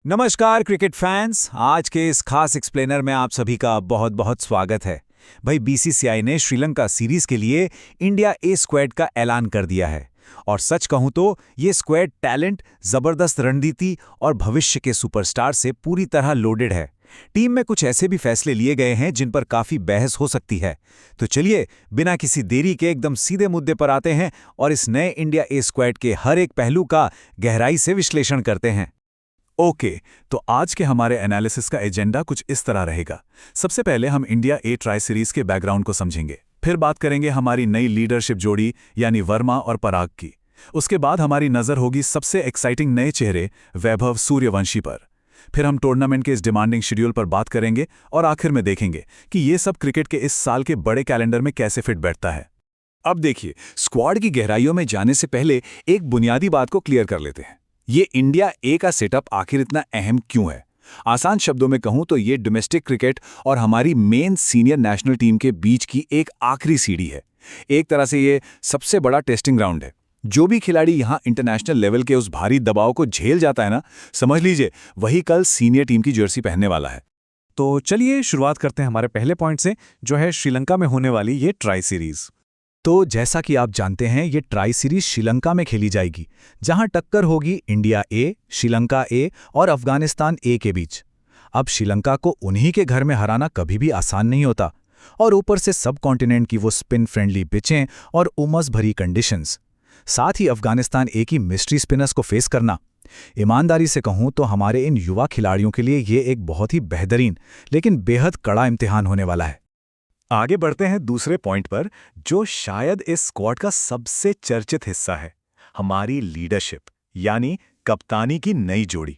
नमस्कार cricket fans. आज के इस खास एक्सप्लेनर में आप सभी का बहुत बहुत स्वागत है। भाई बीसीसीआई ने श्रीलंका सीरीज के लिए इंडिया ए स्क्वाड का ऐलान कर दिया है। और सच कहूं तो ये स्क्वाड टैलेंट, जबरदस्त रणनीति और भविष्य के सुपरस्टार से पूरी तरह लोडेड है। टीम में कुछ ऐसे भी फैसले लिए गए हैं जिन पर काफी बहस हो सकती है। तो चलिए बिना किसी देरी के एकदम सीधे मुद्दे पर आते हैं और इस नए इंडिया ए स्क्वाड के हर एक पहलू का गहराई से विश्लेषण करते हैं। ओके, तो आज के हमारे एनालिसिस का एजेंडा कुछ इस तरह रहेगा। सबसे पहले हम इंडिया ए ट्राई सीरीज के बैकग्राउंड को समझेंगे, फिर बात करेंगे हमारी नई लीडरशिप जोड़ी यानी वर्मा और पराग की। उसके बाद हमारी नज़र होगी सबसे एक्साइटिंग नए चेहरे वैभव सूर्यवंशी पर। फिर हम टूर्नामेंट के इस डिमांडिंग शेड्यूल पर बात करेंगे और आखिर में देखेंगे कि ये सब क्रिकेट के इस साल के बड़े कैलेंडर में कैसे फिट बैठता है। अब देखिए, स्क्वाड की गहराइयों में जाने से पहले एक बुनियादी बात को क्लियर कर लेते हैं। ये इंडिया ए का सेटअप आखिर इतना अहम क्यों है? आसान शब्दों में कहूं तो ये डोमेस्टिक क्रिकेट और हमारी मेन सीनियर नेशनल टीम के बीच की एक आखिरी सीढ़ी है। एक तरह से ये सबसे बड़ा टेस्टिंग ग्राउंड है। जो भी खिलाड़ी यहां इंटरनेशनल लेवल के उस भारी दबाव को झेल जाता है ना, समझ लीजिए वही कल सीनियर टीम की जर्सी पहनने वाला है। तो चलिए शुरुआत करते हैं हमारे पहले पॉइंट से, जो है श्रीलंका में होने वाली ये ट्राई सीरीज। तो जैसा कि आप जानते हैं, ये ट्राई सीरीज श्रीलंका में खेली जाएगी, जहां टक्कर होगी इंडिया ए, श्रीलंका ए और अफगानिस्तान ए के बीच। अब श्रीलंका को उन्हीं के घर में हराना कभी भी आसान नहीं होता, और ऊपर से सब कॉन्टिनेंट की वो स्पिन फ्रेंडली पिचें और उमस भरी कंडीशंस, साथ ही अफगानिस्तान ए की मिस्ट्री स्पिनर्स को फेस करना। ईमानदारी से कहूं तो हमारे इन युवा खिलाड़ियों के लिए ये एक बहुत ही बेहतरीन लेकिन बेहद कड़ा इम्तिहान होने वाला है। आगे बढ़ते हैं दूसरे पॉइंट पर, जो शायद इस स्क्वाड का सबसे चर्चित हिस्सा है, हमारी लीडरशिप यानी कप्तानी की नई जोड़ी।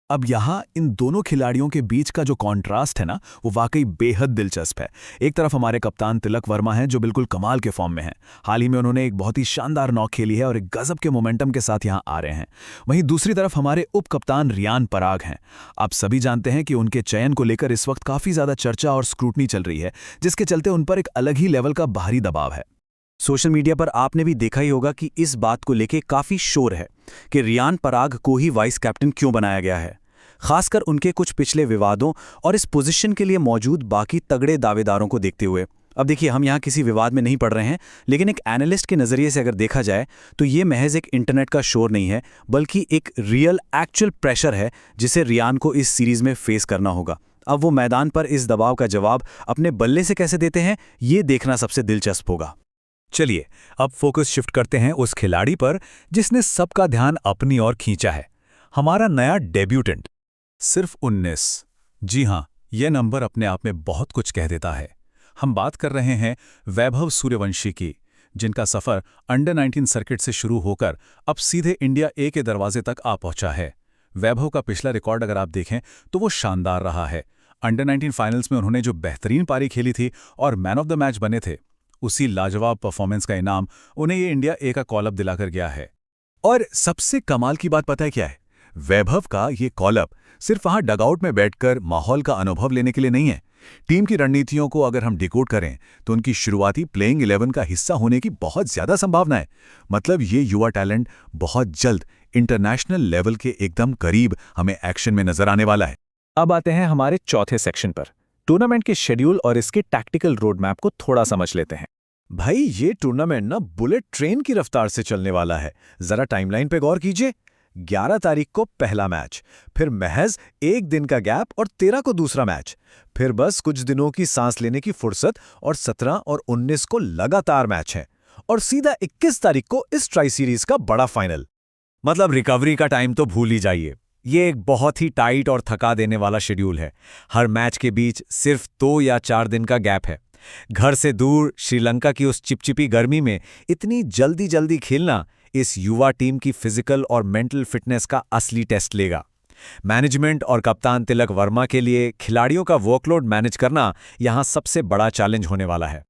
अब यहाँ इन दोनों खिलाड़ियों के बीच का जो कॉन्ट्रास्ट है ना, वो वाकई बेहद दिलचस्प है। एक तरफ हमारे कप्तान तिलक वर्मा हैं, जो बिल्कुल कमाल के फॉर्म में हैं। हाल ही में उन्होंने एक बहुत ही शानदार नॉक खेली है और एक गजब के मोमेंटम के साथ यहाँ आ रहे हैं। वहीं दूसरी तरफ हमारे उप कप्तान रियान पराग हैं। आप सभी जानते हैं कि उनके चयन को लेकर इस वक्त काफ़ी ज़्यादा चर्चा और स्क्रूटनी चल रही है, जिसके चलते उन पर एक अलग ही लेवल का बाहरी दबाव है। सोशल मीडिया पर आपने भी देखा ही होगा कि इस बात को लेकर काफ़ी शोर है कि रियान पराग को ही वाइस कैप्टन क्यों बनाया गया है, खासकर उनके कुछ पिछले विवादों और इस पोजीशन के लिए मौजूद बाकी तगड़े दावेदारों को देखते हुए। अब देखिए, हम यहाँ किसी विवाद में नहीं पड़ रहे हैं, लेकिन एक एनालिस्ट के नज़रिए से अगर देखा जाए तो ये महज एक इंटरनेट का शोर नहीं है, बल्कि एक रियल एक्चुअल प्रेशर है जिसे रियान को इस सीरीज़ में फेस करना होगा। अब वो मैदान पर इस दबाव का जवाब अपने बल्ले से कैसे देते हैं, ये देखना सबसे दिलचस्प होगा। चलिए अब फोकस शिफ्ट करते हैं उस खिलाड़ी पर जिसने सबका ध्यान अपनी ओर खींचा है, हमारा नया डेब्यूटेंट। सिर्फ 19। जी हां, यह नंबर अपने आप में बहुत कुछ कह देता है। हम बात कर रहे हैं वैभव सूर्यवंशी की, जिनका सफ़र अंडर 19 सर्किट से शुरू होकर अब सीधे इंडिया ए के दरवाजे तक आ पहुंचा है। वैभव का पिछला रिकॉर्ड अगर आप देखें तो वो शानदार रहा है। अंडर 19 फाइनल्स में उन्होंने जो बेहतरीन पारी खेली थी और मैन ऑफ द मैच बने थे, उसी लाजवाब परफॉर्मेंस का इनाम उन्हें ये इंडिया ए का कॉल अप दिलाकर गया है। और सबसे कमाल की बात पता है क्या है? वैभव का ये कॉल अप सिर्फ वहां डगआउट में बैठकर माहौल का अनुभव लेने के लिए नहीं है। टीम की रणनीतियों को अगर हम डिकोड करें तो उनकी शुरुआती प्लेइंग 11 का हिस्सा होने की बहुत ज्यादा संभावना है। मतलब ये युवा टैलेंट बहुत जल्द इंटरनेशनल लेवल के एकदम करीब हमें एक्शन में नजर आने वाला है। अब आते हैं हमारे चौथे सेक्शन पर, टूर्नामेंट के शेड्यूल और इसके टैक्टिकल रोड मैप को थोड़ा समझ लेते हैं। भाई ये टूर्नामेंट ना बुलेट ट्रेन की रफ्तार से चलने वाला है। जरा टाइमलाइन पे गौर कीजिए। 11 तारीख को पहला मैच, फिर महज एक दिन का गैप और 13 को दूसरा मैच, फिर बस कुछ दिनों की सांस लेने की फुर्सत और 17 और 19 को लगातार मैच है, और सीधा 21 तारीख को इस ट्राई सीरीज का बड़ा फाइनल। मतलब रिकवरी का टाइम तो भूल ही जाइए। ये एक बहुत ही टाइट और थका देने वाला शेड्यूल है। हर मैच के बीच सिर्फ 2 या 4 दिन का गैप है। घर से दूर श्रीलंका की उस चिपचिपी गर्मी में इतनी जल्दी जल्दी खेलना इस युवा टीम की फिजिकल और मेंटल फिटनेस का असली टेस्ट लेगा। मैनेजमेंट और कप्तान तिलक वर्मा के लिए खिलाड़ियों का वर्कलोड मैनेज करना यहां सबसे बड़ा चैलेंज होने वाला है।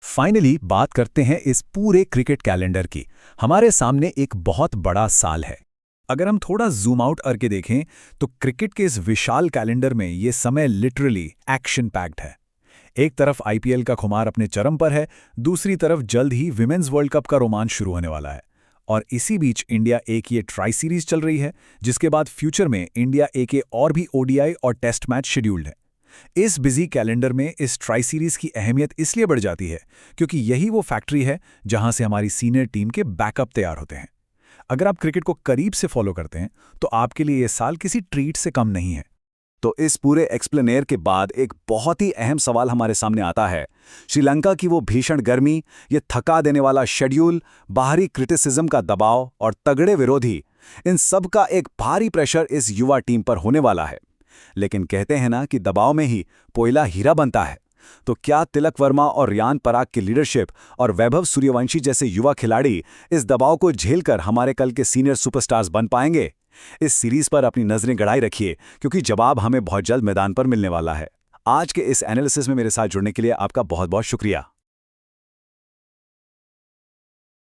फाइनली बात करते हैं इस पूरे क्रिकेट कैलेंडर की। हमारे सामने एक बहुत बड़ा साल है। अगर हम थोड़ा जूम आउट करके देखें तो क्रिकेट के इस विशाल कैलेंडर में ये समय लिटरली एक्शन पैक्ड है। एक तरफ आईपीएल का खुमार अपने चरम पर है, दूसरी तरफ जल्द ही विमेंस वर्ल्ड कप का रोमांच शुरू होने वाला है। और इसी बीच इंडिया ए की ये ट्राई सीरीज चल रही है, जिसके बाद फ्यूचर में इंडिया ए के और भी ओडीआई और टेस्ट मैच शेड्यूल्ड है। इस बिजी कैलेंडर में इस ट्राई सीरीज की अहमियत इसलिए बढ़ जाती है क्योंकि यही वो फैक्ट्री है जहां से हमारी सीनियर टीम के बैकअप तैयार होते हैं। अगर आप क्रिकेट को करीब से फॉलो करते हैं तो आपके लिए ये साल किसी ट्रीट से कम नहीं है। तो इस पूरे एक्सप्लेनेर के बाद एक बहुत ही अहम सवाल हमारे सामने आता है। श्रीलंका की वो भीषण गर्मी, ये थका देने वाला शेड्यूल, बाहरी क्रिटिसिज्म का दबाव और तगड़े विरोधी, इन सब का एक भारी प्रेशर इस युवा टीम पर होने वाला है। लेकिन कहते हैं ना कि दबाव में ही कोयला हीरा बनता है। तो क्या तिलक वर्मा और रियान पराग की लीडरशिप और वैभव सूर्यवंशी जैसे युवा खिलाड़ी इस दबाव को झेलकर हमारे कल के सीनियर सुपरस्टार्स बन पाएंगे? इस सीरीज पर अपनी नजरें गड़ाई रखिए, क्योंकि जवाब हमें बहुत जल्द मैदान पर मिलने वाला है। आज के इस एनालिसिस में मेरे साथ जुड़ने के लिए आपका बहुत बहुत शुक्रिया।